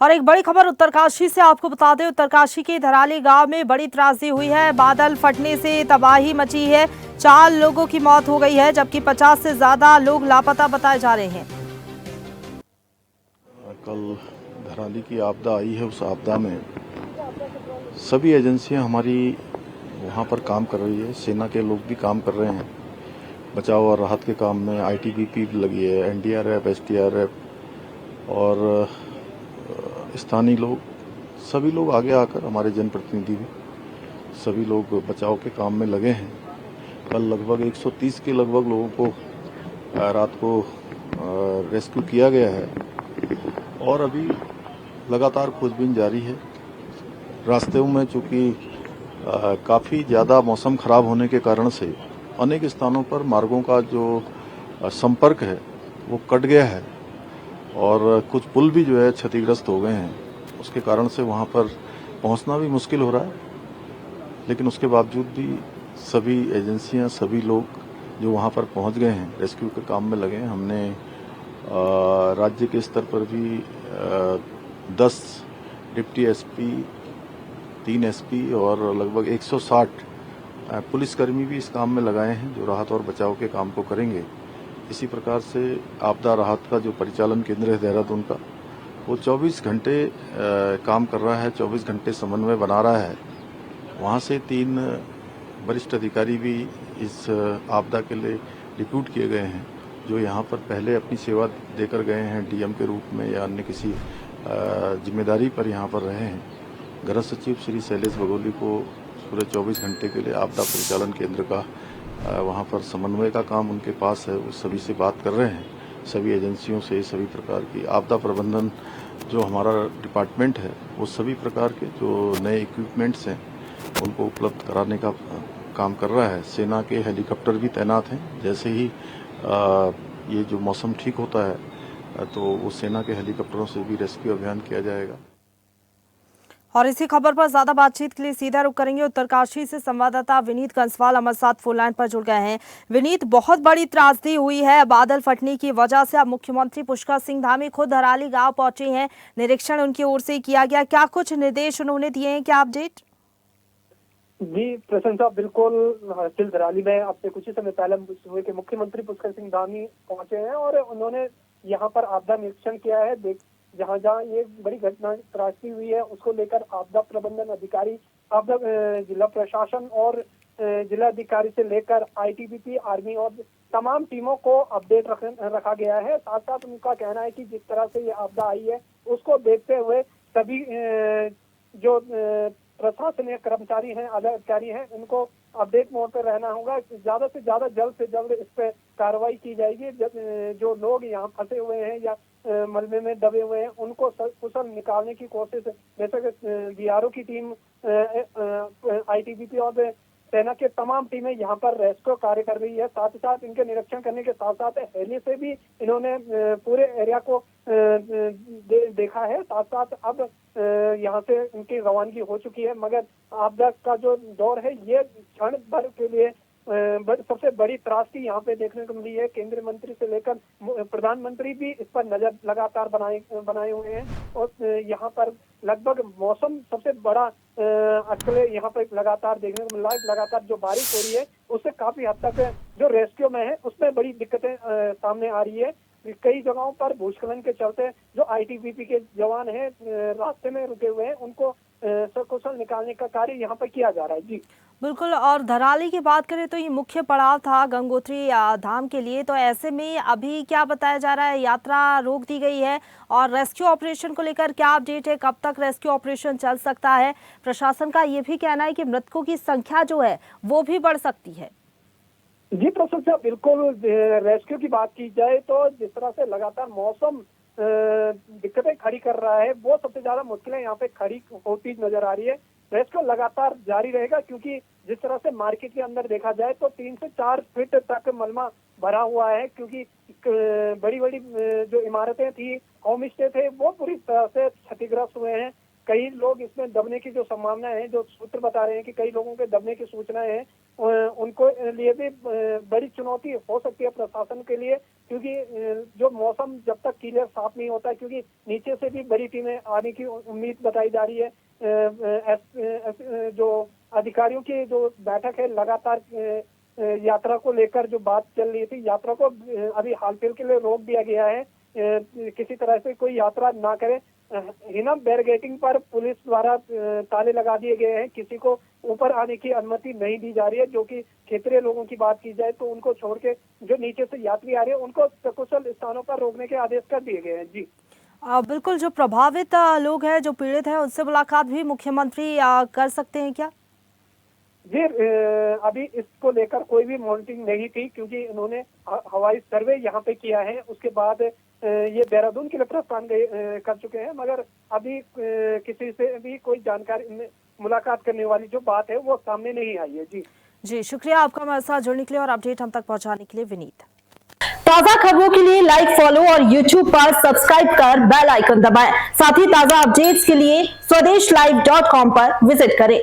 और एक बड़ी खबर उत्तरकाशी से आपको बता दें, उत्तरकाशी के धराली गांव में बड़ी त्रासदी हुई है। बादल फटने से तबाही मची है। 4 लोगों की मौत हो गई है, जबकि 50 से ज्यादा लोग लापता बताए जा रहे हैं। कल धराली की आपदा आई है। उस आपदा में सभी एजेंसियां हमारी वहां पर काम कर रही है। सेना के लोग भी काम कर रहे हैं। बचाव और राहत के काम में आईटीबीपी भी लगी है, एनडीआरएफ, एसडीआरएफ और स्थानीय लोग, सभी लोग आगे आकर, हमारे जनप्रतिनिधि भी, सभी लोग बचाव के काम में लगे हैं। कल लगभग 130 के लगभग लोगों को रात को रेस्क्यू किया गया है और अभी लगातार खोजबीन जारी है। रास्ते में चूंकि काफ़ी ज़्यादा मौसम खराब होने के कारण से अनेक स्थानों पर मार्गों का जो संपर्क है वो कट गया है और कुछ पुल भी जो है क्षतिग्रस्त हो गए हैं। उसके कारण से वहाँ पर पहुँचना भी मुश्किल हो रहा है, लेकिन उसके बावजूद भी सभी एजेंसियाँ, सभी लोग जो वहाँ पर पहुँच गए हैं, रेस्क्यू के काम में लगे हैं। हमने राज्य के स्तर पर भी 10 डिप्टी एसपी, 3 एसपी और लगभग 160 पुलिसकर्मी भी इस काम में लगाए हैं, जो राहत और बचाव के काम को करेंगे। इसी प्रकार से आपदा राहत का जो परिचालन केंद्र है देहरादून का, वो 24 घंटे काम कर रहा है, 24 घंटे समन्वय बना रहा है। वहाँ से 3 वरिष्ठ अधिकारी भी इस आपदा के लिए रिक्रूट किए गए हैं, जो यहाँ पर पहले अपनी सेवा देकर गए हैं, डीएम के रूप में या अन्य किसी जिम्मेदारी पर यहाँ पर रहे हैं। गृह सचिव श्री शैलेश बगोली को पूरे 24 घंटे के लिए आपदा परिचालन केंद्र का वहाँ पर समन्वय का काम उनके पास है। वो सभी से बात कर रहे हैं, सभी एजेंसियों से, सभी प्रकार की आपदा प्रबंधन जो हमारा डिपार्टमेंट है, वो सभी प्रकार के जो नए इक्विपमेंट्स हैं उनको उपलब्ध कराने का काम कर रहा है। सेना के हेलीकॉप्टर भी तैनात हैं। जैसे ही ये जो मौसम ठीक होता है तो वो सेना के हेलीकॉप्टरों से भी रेस्क्यू अभियान किया जाएगा। और इसी खबर पर ज्यादा बातचीत के लिए सीधा रुख करेंगे। उत्तरकाशी से संवाददाता विनीत कंसवाल हमारे साथ फोन लाइन पर जुड़ गए हैं। विनीत, बहुत बड़ी त्रासदी हुई है बादल फटने की वजह से। अब मुख्यमंत्री पुष्कर सिंह धामी खुद धराली गांव पहुंचे हैं, निरीक्षण उनकी ओर से किया गया। क्या कुछ निर्देश उन्होंने दिए हैं, क्या अपडेट? जी प्रशंसा, बिल्कुल। तहसील धराली में अब से कुछ ही समय पहले हुए कि मुख्यमंत्री पुष्कर सिंह धामी पहुंचे हैं और उन्होंने यहाँ पर आपदा निरीक्षण किया है। जहाँ जहाँ ये बड़ी घटना त्रासदी हुई है, उसको लेकर आपदा प्रबंधन अधिकारी, आपदा जिला प्रशासन और जिला अधिकारी से लेकर आईटीबीपी, आर्मी और तमाम टीमों को अपडेट रखा गया है। साथ साथ उनका कहना है कि जिस तरह से ये आपदा आई है, उसको देखते हुए सभी जो प्रशासनिक कर्मचारी हैं, अधिकारी हैं, उनको अपडेट मोड पर रहना होगा। ज्यादा से ज्यादा, जल्द से जल्द इस पर कार्रवाई की जाएगी। जो लोग यहाँ फंसे हुए हैं या मलबे में दबे हुए हैं, उनको कुशल निकालने की कोशिश, बेशक बीआरओ की टीम, आईटीबीपी और सेना के तमाम टीमें यहाँ पर रेस्क्यू कार्य कर रही है। साथ ही साथ इनके निरीक्षण करने के साथ साथ हेली से भी इन्होंने पूरे एरिया को देखा है। साथ साथ अब यहाँ से इनकी रवानगी हो चुकी है। मगर आपदा का जो दौर है, ये क्षण भर के लिए सबसे बड़ी त्रासदी यहाँ पे देखने को मिली है। केंद्रीय मंत्री से लेकर प्रधानमंत्री भी इस पर नजर लगातार बनाए हुए हैं और यहाँ पर लगभग मौसम सबसे बड़ा अटकलें यहाँ पर लगातार देखने को मिल रहा है। लगातार जो बारिश हो रही है, उससे काफी हद तक जो रेस्क्यू में है उसमें बड़ी दिक्कतें सामने आ रही है। कई जगहों पर भूस्खलन के चलते जो आईटीबीपी के जवान हैं रास्ते में रुके हुए हैं, उनको सकुशल निकालने का कार्य यहाँ पर किया जा रहा है। जी बिल्कुल। और धराली की बात करें तो ये मुख्य पड़ाव था गंगोत्री धाम के लिए, तो ऐसे में अभी क्या बताया जा रहा है? यात्रा रोक दी गई है और रेस्क्यू ऑपरेशन को लेकर क्या अपडेट है? कब तक रेस्क्यू ऑपरेशन चल सकता है? प्रशासन का ये भी कहना है कि मृतकों की संख्या जो है वो भी बढ़ सकती है। जी प्रशंसा, बिल्कुल। रेस्क्यू की बात की जाए तो जिस तरह से लगातार मौसम दिक्कतें खड़ी कर रहा है, वो सबसे ज्यादा मुश्किलें यहाँ पे खड़ी होती नजर आ रही है। रेस्क्यू लगातार जारी रहेगा, क्योंकि जिस तरह से मार्केट के अंदर देखा जाए तो 3 से 4 फीट तक मलबा भरा हुआ है, क्योंकि बड़ी बड़ी जो इमारतें थी, होम स्टे थे, वो पूरी तरह से क्षतिग्रस्त हुए हैं। कई लोग इसमें दबने की जो संभावना है, जो सूत्र बता रहे हैं कि कई लोगों के दबने की सूचनाएं हैं, उनको लिए भी बड़ी चुनौती हो सकती है प्रशासन के लिए, क्योंकि जो मौसम जब तक क्लियर साफ नहीं होता है, क्योंकि नीचे से भी बड़ी टीमें आने की उम्मीद बताई जा रही है। जो अधिकारियों की जो बैठक है, लगातार यात्रा को लेकर जो बात चल रही थी, यात्रा को अभी हाल फिलहाल के लिए रोक दिया गया है, किसी तरह से कोई यात्रा ना करे। हिनम बैरिकेडिंग पर पुलिस द्वारा ताले लगा दिए गए हैं, किसी को ऊपर आने की अनुमति नहीं दी जा रही है, जो कि क्षेत्रीय लोगों की बात की जाए तो उनको छोड़ के जो नीचे से यात्री आ रहे हैं उनको सकुशल स्थानों पर रोकने के आदेश कर दिए गए हैं। जी बिल्कुल, जो प्रभावित लोग हैं, जो पीड़ित हैं, उनसे मुलाकात भी मुख्यमंत्री कर सकते हैं क्या? जी, अभी इसको लेकर कोई भी मॉनिटरिंग नहीं थी, क्योंकि इन्होंने हवाई सर्वे यहाँ पे किया है, उसके बाद ये देहरादून के लिए प्रस्थान कर चुके हैं, मगर अभी किसी से भी कोई जानकारी मुलाकात करने वाली जो बात है वो सामने नहीं आई है। जी शुक्रिया आपका हमारे साथ जुड़ने के लिए और अपडेट हम तक पहुंचाने के लिए विनीत। ताजा खबरों के लिए लाइक, फॉलो और YouTube पर सब्सक्राइब कर बेल आइकन दबाएं। साथ ही ताजा अपडेट्स के लिए swedeshlive.com पर विजिट करें।